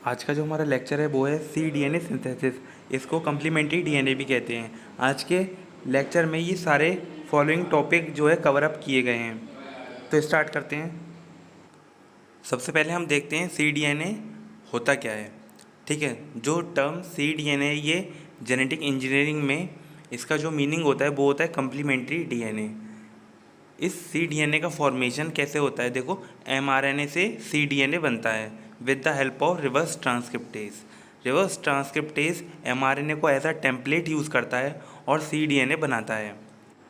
आज का जो हमारा लेक्चर है वो है cDNA सिंथेसिस। इसको कम्प्लीमेंट्री डीएनए भी कहते हैं। आज के लेक्चर में ये सारे फॉलोइंग टॉपिक जो है कवर अप किए गए हैं। तो स्टार्ट करते हैं। सबसे पहले हम देखते हैं cDNA होता क्या है। ठीक है, जो टर्म cDNA ये जेनेटिक इंजीनियरिंग में इसका जो मीनिंग होता है वो होता है कम्प्लीमेंट्री डीएनए। इस cDNA का फॉर्मेशन कैसे होता है, देखो mRNA से cDNA बनता है with the help of reverse transcriptase. Reverse transcriptase mRNA को एज अ टेम्पलेट यूज़ करता है और cDNA बनाता है।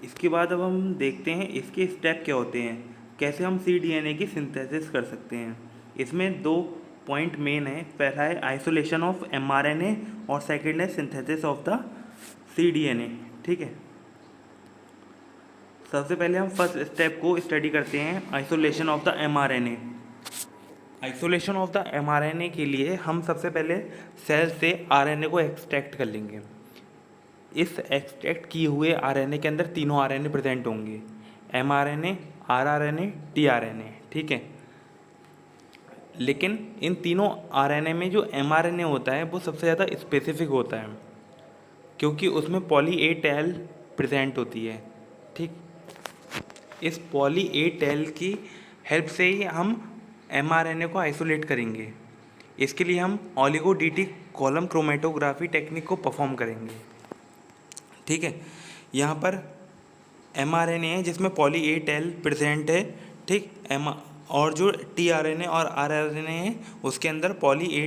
इसके बाद अब हम देखते हैं इसके स्टेप क्या होते हैं, कैसे हम cDNA की सिंथेसिस कर सकते हैं। इसमें दो पॉइंट मेन है, पहला है आइसोलेशन ऑफ mRNA और सेकेंड है सिंथेसिस ऑफ द cDNA। ठीक है, सबसे पहले हम फर्स्ट स्टेप को स्टडी करते हैं, isolation of the mRNA। Isolation of the mRNA के लिए हम सबसे पहले सेल से RNA को एक्सट्रैक्ट कर लेंगे। इस एक्सट्रैक्ट किए हुए RNA के अंदर तीनों RNA प्रेजेंट होंगे, mRNA, rRNA, tRNA। ठीक है, लेकिन इन तीनों RNA में जो mRNA होता है वो सबसे ज़्यादा स्पेसिफिक होता है क्योंकि उसमें पॉली ए टेल प्रेजेंट होती है। ठीक, इस पॉली ए टेल की हेल्प से ही हम mRNA को आइसोलेट करेंगे। इसके लिए हम oligo dt column chromatography technique को परफॉर्म करेंगे। ठीक है, यहाँ पर mRNA है जिसमें पॉली ए टेल प्रेजेंट है। ठीक, और जो tRNA और rRNA है उसके अंदर पॉली ए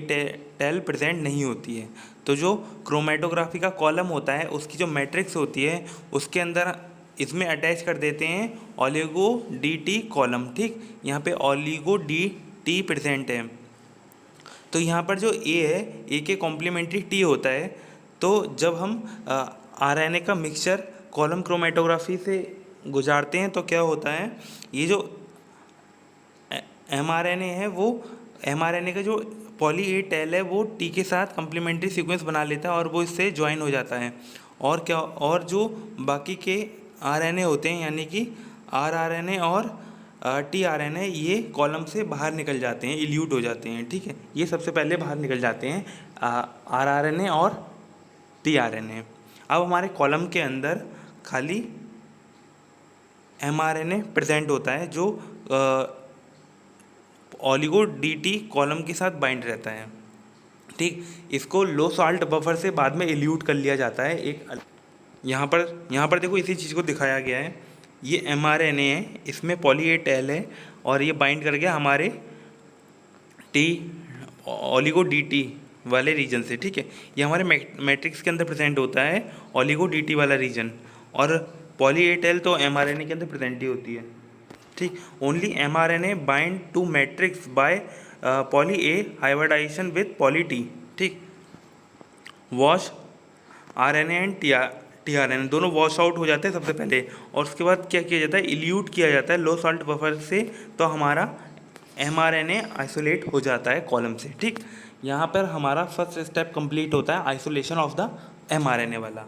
टेल प्रेजेंट नहीं होती है। तो जो क्रोमेटोग्राफी का कॉलम होता है उसकी जो मैट्रिक्स होती है उसके अंदर इसमें अटैच कर देते हैं ओलिगो dt कॉलम। ठीक, यहाँ पे ओलिगो dt प्रेजेंट है। तो यहाँ पर जो A है, A के कॉम्प्लीमेंट्री T होता है। तो जब हम RNA का मिक्सचर कॉलम क्रोमेटोग्राफी से गुजारते हैं तो क्या होता है, ये जो mRNA है वो mRNA का जो पॉली ए टेल है वो T के साथ कम्प्लीमेंट्री सीक्वेंस बना लेता है और वो इससे ज्वाइन हो जाता है। और क्या, और जो बाकी के RNA होते हैं यानी कि rRNA और tRNA ये कॉलम से बाहर निकल जाते हैं, इल्यूट हो जाते हैं। ठीक है, ये सबसे पहले बाहर निकल जाते हैं rRNA और tRNA। अब हमारे कॉलम के अंदर खाली mRNA प्रेजेंट होता है जो ओलिगो dt कॉलम के साथ बाइंड रहता है। ठीक, इसको लो सॉल्ट बफर से बाद में इल्यूट कर लिया जाता है। एक यहाँ पर देखो इसी चीज़ को दिखाया गया है, ये mRNA है, इसमें पॉली ए टेल है और ये बाइंड कर गया हमारे ओलिगो dt वाले रीजन से। ठीक है, ये हमारे मैट्रिक्स के अंदर प्रेजेंट होता है ओलिगो dt वाला रीजन, और पॉली ए टेल तो mRNA के अंदर प्रेजेंट ही होती है। ठीक, only mRNA bind to matrix by poly A hybridization with poly T. ठीक, वॉश RNA एंड tRNA दोनों वॉश आउट हो जाते हैं सबसे पहले, और उसके बाद क्या किया जाता है, इल्यूट किया जाता है लो सॉल्ट बफर से, तो हमारा mRNA आइसोलेट हो जाता है कॉलम से। ठीक, यहाँ पर हमारा फर्स्ट स्टेप कंप्लीट होता है आइसोलेशन ऑफ द mRNA वाला।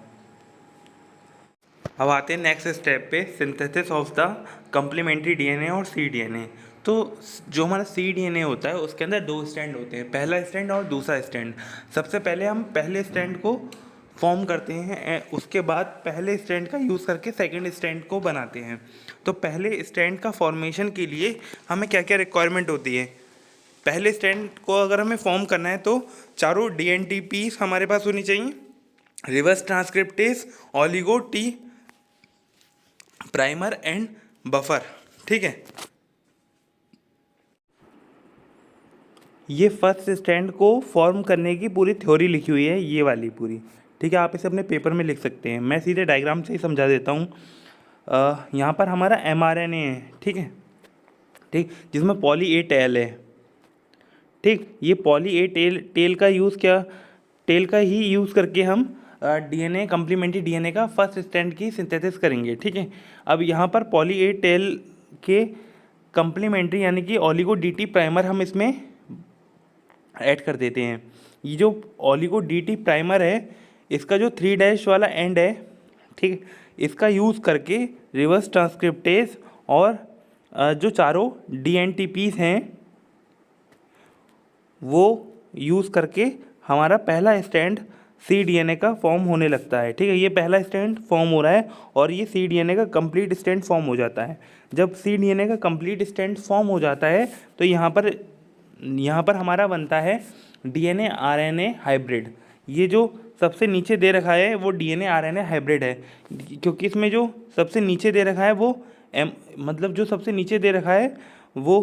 अब आते हैं नेक्स्ट स्टेप पे, synthesis of the complementary DNA और cDNA। तो जो हमारा cDNA होता है उसके अंदर दो स्टैंड होते हैं, पहला स्टैंड और दूसरा स्टैंड। सबसे पहले हम पहले स्टैंड को फॉर्म करते हैं, उसके बाद पहले स्टैंड का यूज़ करके सेकंड स्टैंड को बनाते हैं। तो पहले स्टैंड का फॉर्मेशन के लिए हमें क्या क्या रिक्वायरमेंट होती है, पहले स्टैंड को अगर हमें फॉर्म करना है तो चारों DNTPs हमारे पास होनी चाहिए, reverse transcriptase, oligo T primer and buffer. ठीक है, ये फर्स्ट स्टैंड को फॉर्म करने की पूरी थ्योरी लिखी हुई है, ये वाली पूरी। ठीक है, आप इसे अपने पेपर में लिख सकते हैं, मैं सीधे डायग्राम से ही समझा देता हूँ। यहाँ पर हमारा mRNA है। ठीक है, ठीक, जिसमें पॉली ए टेल है। ठीक, ये पॉली ए टेल का यूज़ क्या, टेल का ही यूज़ करके हम डीएनए कम्प्लीमेंट्री डीएनए का फर्स्ट स्टैंड की सिंथेसिस करेंगे। ठीक है, अब यहाँ पर पॉली ए टेल के कम्प्लीमेंट्री यानी कि ओलिगो dt प्राइमर हम इसमें ऐड कर देते हैं। ये जो ओलिगो dt प्राइमर है इसका जो 3' वाला एंड है, ठीक, इसका यूज़ करके रिवर्स ट्रांसक्रिप्टेज और जो चारों DNTPs हैं वो यूज़ करके हमारा पहला स्टैंड cDNA का फॉर्म होने लगता है। ठीक है, ये पहला स्टैंड फॉर्म हो रहा है और ये cDNA का कंप्लीट स्टैंड फॉर्म हो जाता है। जब cDNA का कंप्लीट स्टैंड फॉर्म हो जाता है तो यहाँ पर हमारा बनता है DNA RNA हाइब्रिड। ये जो सबसे नीचे दे रखा है वो DNA RNA हाइब्रिड है, क्योंकि इसमें जो सबसे नीचे दे रखा है वो मतलब जो सबसे नीचे दे रखा है वो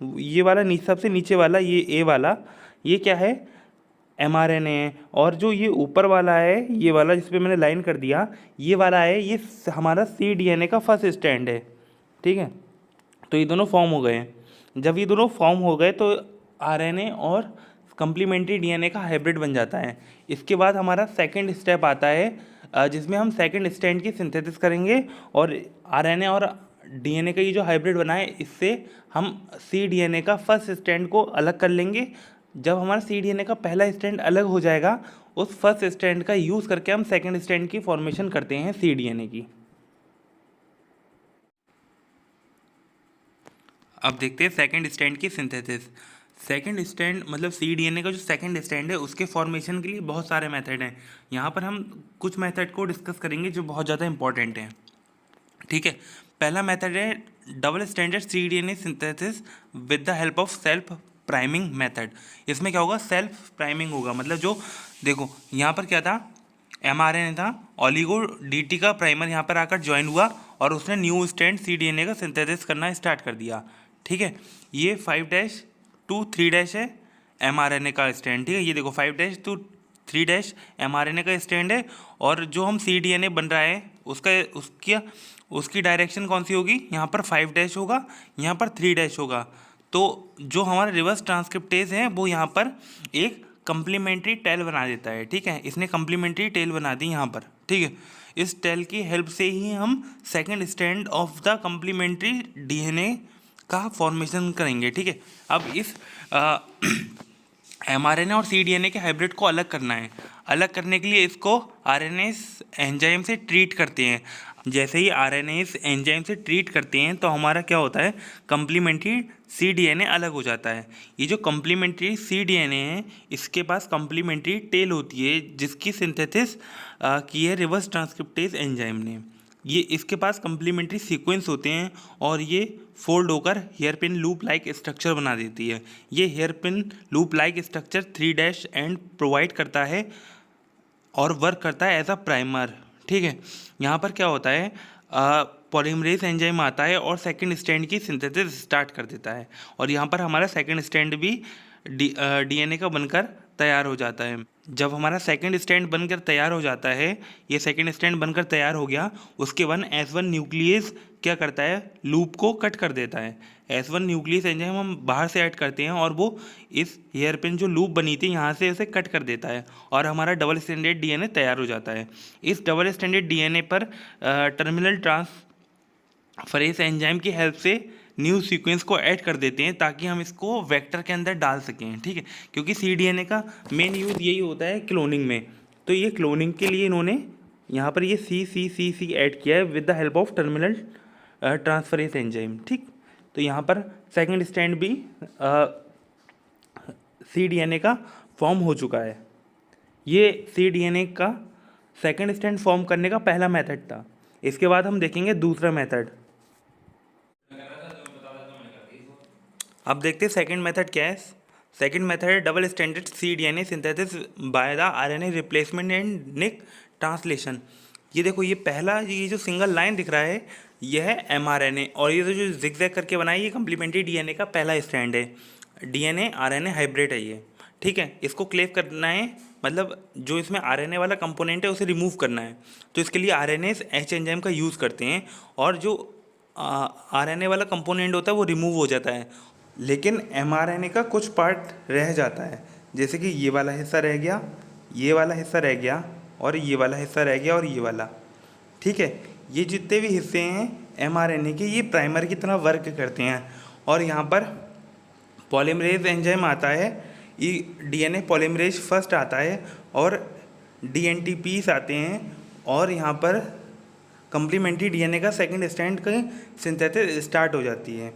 ये वाला सबसे नीचे वाला ये ए वाला ये क्या है, mRNA है। और जो ये ऊपर वाला है ये वाला जिस पे मैंने लाइन कर दिया ये वाला है, ये हमारा cDNA का फर्स्ट स्टैंड है। ठीक है, तो ये दोनों फॉर्म हो गए हैं। जब ये दोनों फॉर्म हो गए तो RNA और कम्प्लीमेंट्री DNA का हाइब्रिड बन जाता है। इसके बाद हमारा सेकंड स्टेप आता है जिसमें हम सेकंड स्टैंड की सिंथेसिस करेंगे और RNA और DNA का ये जो हाइब्रिड बना है इससे हम cDNA का फर्स्ट स्टैंड को अलग कर लेंगे। जब हमारा cDNA का पहला स्टैंड अलग हो जाएगा उस फर्स्ट स्टैंड का यूज़ करके हम सेकंड स्टैंड की फॉर्मेशन करते हैं cDNA की। अब देखते हैं सेकंड स्टैंड की सिंथेसिस। सेकंड स्टैंड मतलब cDNA का जो सेकंड स्टैंड है उसके फॉर्मेशन के लिए बहुत सारे मेथड हैं। यहाँ पर हम कुछ मेथड को डिस्कस करेंगे जो बहुत ज़्यादा इंपॉर्टेंट हैं। ठीक है, पहला मेथड है double standard cDNA synthesis with the help of self priming method. इसमें क्या होगा, सेल्फ प्राइमिंग होगा। मतलब जो देखो यहाँ पर क्या था, mRNA था, ओलिगो DT का प्राइमर यहाँ पर आकर ज्वाइन हुआ और उसने न्यू स्टैंड cDNA का सिंथेसिस करना स्टार्ट कर दिया। ठीक है, ये 5' to 3' है mRNA का स्टैंड। ठीक है, ये देखो 5' to 3' mRNA का स्टैंड है और जो हम cDNA बन रहा है उसकी डायरेक्शन कौन सी होगी, यहाँ पर 5' होगा, यहाँ पर 3' होगा। तो जो हमारा रिवर्स ट्रांसक्रिप्टेज है वो यहाँ पर एक कम्प्लीमेंट्री टेल बना देता है। ठीक है, इसने कम्प्लीमेंट्री टेल बना दी यहाँ पर। ठीक है, इस टेल की हेल्प से ही हम second stand of the complementary DNA का फॉर्मेशन करेंगे। ठीक है, अब इस mRNA और cDNA के हाइब्रिड को अलग करना है। अलग करने के लिए इसको RNase एंजाइम से ट्रीट करते हैं। जैसे ही RNase एंजाइम से ट्रीट करते हैं तो हमारा क्या होता है, कम्प्लीमेंट्री cDNA अलग हो जाता है। ये जो कम्प्लीमेंट्री cDNA है इसके पास कम्प्लीमेंट्री टेल होती है जिसकी सिंथेसिस की है रिवर्स ट्रांसक्रिप्टेज एंजाइम ने। ये इसके पास कम्प्लीमेंट्री सीक्वेंस होते हैं और ये फोल्ड होकर hairpin loop like structure बना देती है। ये hairpin loop like structure 3' end provide करता है और वर्क करता है एज अ प्राइमर। ठीक है, यहाँ पर क्या होता है, पॉलीमरेज एंजाइम आता है और सेकंड स्टैंड की सिंथेसिस स्टार्ट कर देता है और यहाँ पर हमारा सेकंड स्टैंड भी DNA का बनकर तैयार हो जाता है। जब हमारा सेकंड स्टैंड बनकर तैयार हो जाता है, ये सेकंड स्टैंड बनकर तैयार हो गया, उसके बाद S1 न्यूक्लियस क्या करता है, लूप को कट कर देता है। S1 न्यूक्लियस एंजाइम हम बाहर से ऐड करते हैं और वो इस हेयर पिन जो लूप बनी थी यहाँ से इसे कट कर देता है और हमारा डबल स्टैंडर्ड DNA तैयार हो जाता है। इस डबल स्टैंडर्ड DNA पर टर्मिनल ट्रांसफरेज एंजाइम की हेल्प से न्यू सीक्वेंस को ऐड कर देते हैं ताकि हम इसको वेक्टर के अंदर डाल सकें। ठीक है, क्योंकि cDNA का मेन यूज़ यही होता है क्लोनिंग में। तो ये क्लोनिंग के लिए इन्होंने यहाँ पर ये C ऐड किया है with the help of terminal transferase enzyme. ठीक, तो यहाँ पर सेकंड स्टैंड भी cDNA का फॉर्म हो चुका है। ये cDNA का सेकंड स्टैंड फॉर्म करने का पहला मेथड था। इसके बाद हम देखेंगे दूसरा मेथड। अब देखते हैं सेकंड मेथड क्या है। सेकंड मेथड है double standard cDNA synthesis by the RNA replacement and nick translation. ये देखो, ये पहला ये जो सिंगल लाइन दिख रहा है ये है mRNA और ये जो जिगजैग करके बनाया ये कम्प्लीमेंट्री DNA का पहला स्टैंड है। DNA RNA हाइब्रिड है ये। ठीक है, इसको क्लेव करना है, मतलब जो इसमें RNA वाला कंपोनेंट है उसे रिमूव करना है। तो इसके लिए RNase H एंजाइम का यूज़ करते हैं और जो RNA वाला कंपोनेंट होता है वो रिमूव हो जाता है, लेकिन mRNA का कुछ पार्ट रह जाता है। जैसे कि ये वाला हिस्सा रह गया, ये वाला हिस्सा रह गया और ये वाला हिस्सा रह गया और ये वाला। ठीक है, ये जितने भी हिस्से हैं mRNA के ये प्राइमर की तरह वर्क करते हैं और यहाँ पर पॉलीमरेज एंजाइम आता है, ये DNA पॉलीमरेज फर्स्ट आता है और DNTPs आते हैं और यहाँ पर कम्प्लीमेंट्री DNA का सेकंड स्टैंड की सिंथेसिस स्टार्ट हो जाती है।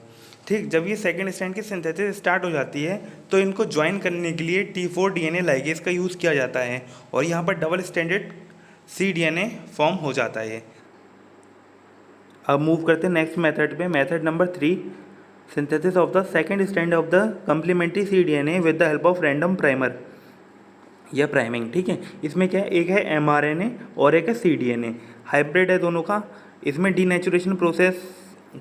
ठीक, जब ये सेकंड स्टैंड की सिंथेसिस स्टार्ट हो जाती है तो इनको ज्वाइन करने के लिए T4 DNA लाइगेज का यूज़ किया जाता है और यहाँ पर डबल स्टैंडर्ड cDNA फॉर्म हो जाता है। अब मूव करते हैं नेक्स्ट मेथड पे। Method number 3, synthesis of the second strand of the complementary cDNA with the help of random primer या प्राइमिंग। ठीक है, इसमें क्या है, एक है mRNA और एक है cDNA, हाइब्रिड है दोनों का। इसमें डीनेचुरेशन प्रोसेस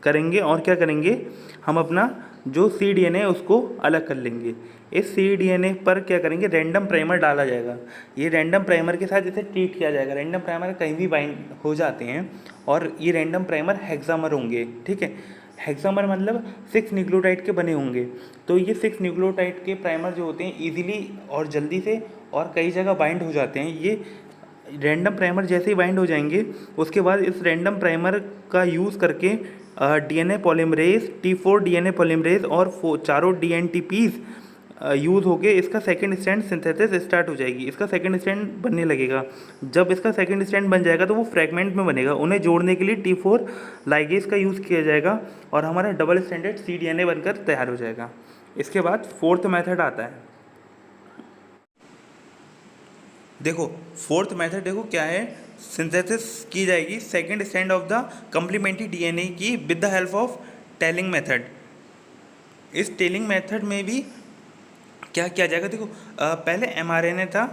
करेंगे और क्या करेंगे, हम अपना जो cDNA है उसको अलग कर लेंगे। इस cDNA पर क्या करेंगे, रैंडम प्राइमर डाला जाएगा। ये रैंडम प्राइमर के साथ इसे ट्रीट किया जाएगा। रैंडम प्राइमर कहीं भी बाइंड हो जाते हैं और ये रैंडम प्राइमर हेक्सामर होंगे। ठीक है, हेक्सामर मतलब 6 न्यूक्लियोटाइड के बने होंगे। तो ये 6 न्यूक्लियोटाइड के प्राइमर जो होते हैं ईजिली और जल्दी से और कई जगह बाइंड हो जाते हैं। ये रैंडम प्राइमर जैसे ही बाइंड हो जाएंगे उसके बाद इस रैंडम प्राइमर का यूज़ करके DNA polymerase, T4 DNA polymerase और चारों DNTPs यूज़ होके इसका सेकेंड स्ट्रैंड सिंथेसिस स्टार्ट हो जाएगी। इसका सेकेंड स्ट्रैंड बनने लगेगा। जब इसका सेकेंड स्ट्रैंड बन जाएगा तो वो फ्रैगमेंट में बनेगा। उन्हें जोड़ने के लिए T4 लाइगेज का यूज़ किया जाएगा और हमारा डबल स्टैंडर्ड cDNA बनकर तैयार हो जाएगा। इसके बाद फोर्थ मेथड आता है। देखो फोर्थ मेथड देखो क्या है, सिंथेसिस की जाएगी second strand of the complementary DNA की with the help of tailing method. इस टेलिंग मेथड में भी क्या किया जाएगा, देखो पहले mRNA था,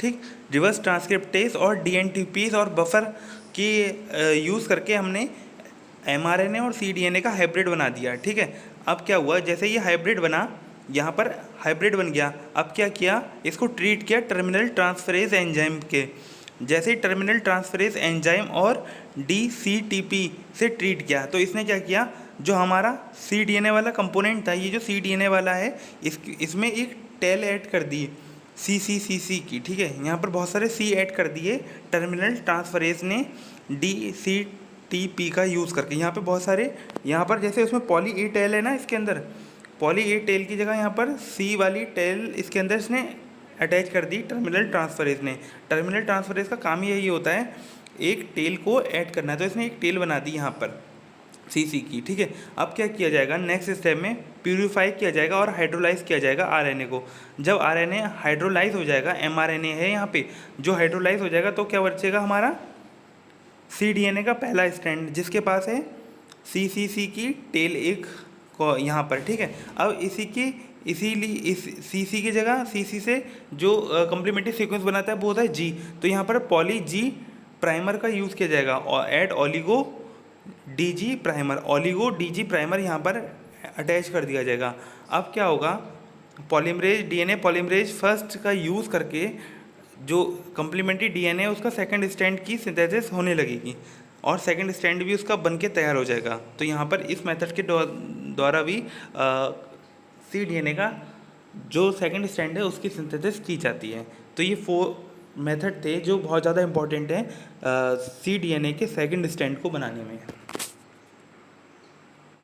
ठीक, रिवर्स ट्रांसक्रिप्टेज और DNTPs और बफर की यूज़ करके हमने mRNA और cDNA का हाइब्रिड बना दिया। ठीक है, अब क्या हुआ, जैसे ये हाइब्रिड बना, यहाँ पर हाइब्रिड बन गया, अब क्या किया, इसको ट्रीट किया टर्मिनल ट्रांसफरेज एंजाइम के। जैसे ही टर्मिनल ट्रांसफरेज एंजाइम और DCTP से ट्रीट किया तो इसने क्या किया, जो हमारा cDNA वाला कंपोनेंट था, ये जो cDNA वाला है इसमें एक टेल ऐड कर दी CCCC की। ठीक है, यहाँ पर बहुत सारे C ऐड कर दिए टर्मिनल ट्रांसफरेज ने DCTP का यूज़ करके। यहाँ पे बहुत सारे, यहाँ पर जैसे उसमें पॉली ए टेल है ना, इसके अंदर पॉली ए टेल की जगह यहाँ पर C वाली टेल इसके अंदर इसने अटैच कर दी टर्मिनल ट्रांसफरेज ने। टर्मिनल ट्रांसफरेज का काम यही होता है, एक टेल को ऐड करना है, तो इसने एक टेल बना दी यहाँ पर CC की। ठीक है, अब क्या किया जाएगा, नेक्स्ट स्टेप में प्यूरिफाई किया जाएगा और हाइड्रोलाइज किया जाएगा RNA को। जब RNA हाइड्रोलाइज हो जाएगा, mRNA है यहाँ पे जो हाइड्रोलाइज हो जाएगा, तो क्या बचेगा हमारा cDNA का पहला स्ट्रैंड जिसके पास है CCC की टेल एक को यहाँ पर। ठीक है, अब इसीलिए इस CC की जगह CC से जो कम्प्लीमेंट्री सीक्वेंस बनाता है वो होता है G, तो यहाँ पर पॉली G प्राइमर का यूज़ किया जाएगा और add oligo DG primer, oligo DG primer यहाँ पर अटैच कर दिया जाएगा। अब क्या होगा, पॉलीमरेज DNA पॉलीमरेज फर्स्ट का यूज़ करके जो कम्प्लीमेंट्री DNA उसका सेकंड स्ट्रैंड की सिंथेसिस होने लगेगी और सेकंड स्ट्रैंड भी उसका बन के तैयार हो जाएगा। तो यहाँ पर इस मेथड के द्वारा भी cDNA का जो सेकंड स्ट्रैंड है उसकी सिंथेसिस की जाती है। तो ये 4 मेथड थे जो बहुत ज़्यादा इंपॉर्टेंट है cDNA के सेकंड स्ट्रैंड को बनाने में।